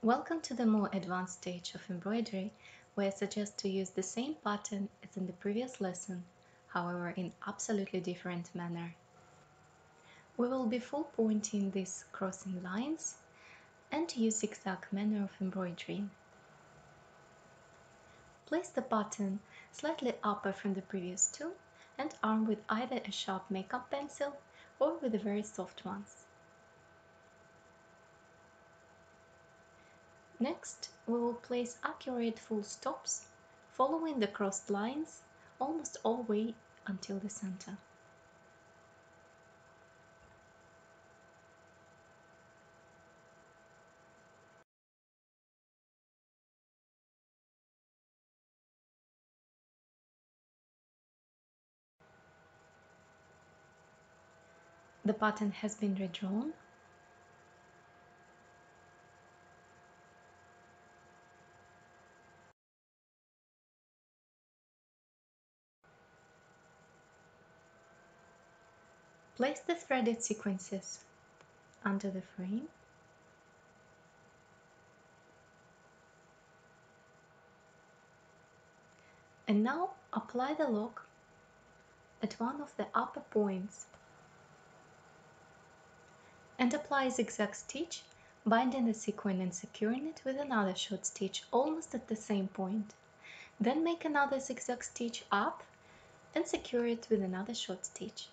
Welcome to the more advanced stage of embroidery, where I suggest to use the same pattern as in the previous lesson, however in absolutely different manner. We will be full pointing these crossing lines and use zigzag manner of embroidering. Place the pattern slightly upper from the previous two and arm with either a sharp makeup pencil or with the very soft ones. Next, we will place accurate full stops, following the crossed lines almost all the way until the center. The pattern has been redrawn. Place the threaded sequences under the frame. And now apply the lock at one of the upper points and apply a zigzag stitch, binding the sequin and securing it with another short stitch almost at the same point. Then make another zigzag stitch up and secure it with another short stitch.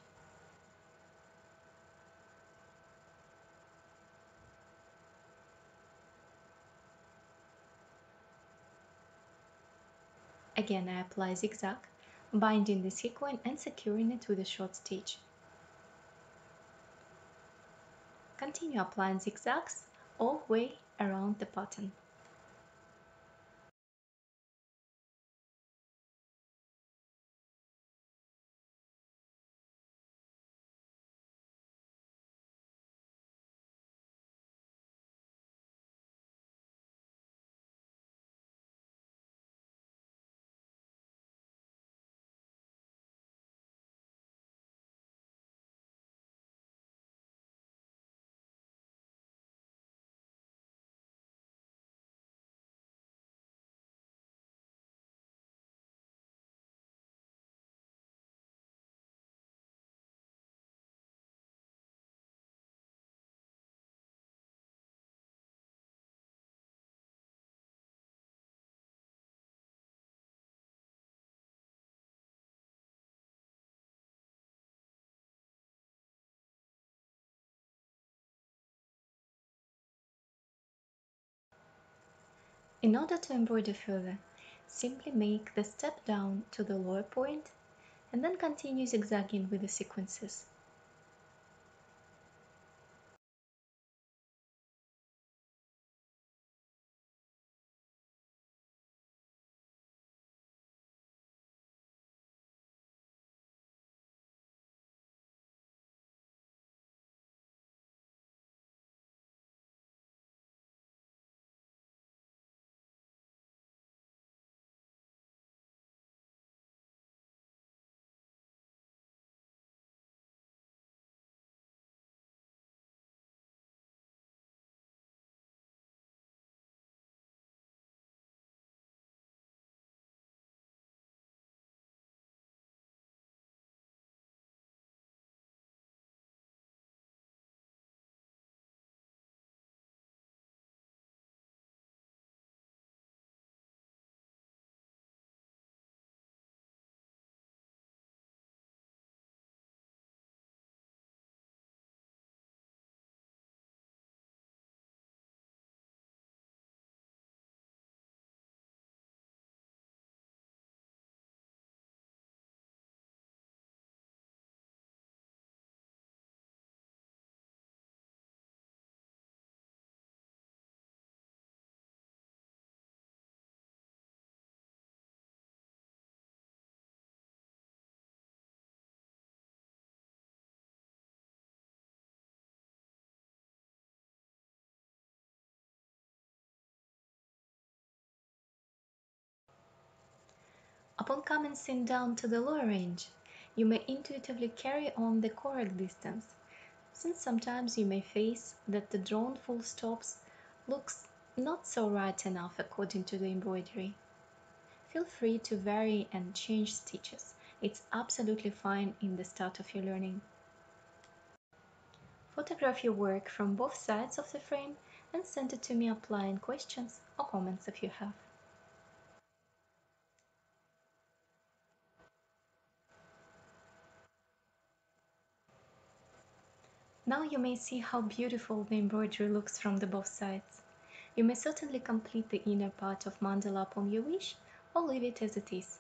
Again, I apply zigzag, binding the sequin and securing it with a short stitch. Continue applying zigzags all the way around the pattern. In order to embroider further, simply make the step down to the lower point and then continue zigzagging with the sequences. Upon commencing down to the lower range, you may intuitively carry on the correct distance, since sometimes you may face that the drawn full stops looks not so right enough according to the embroidery. Feel free to vary and change stitches. It's absolutely fine in the start of your learning. Photograph your work from both sides of the frame and send it to me applying questions or comments if you have. Now you may see how beautiful the embroidery looks from the both sides. You may certainly complete the inner part of mandala upon your wish, or leave it as it is.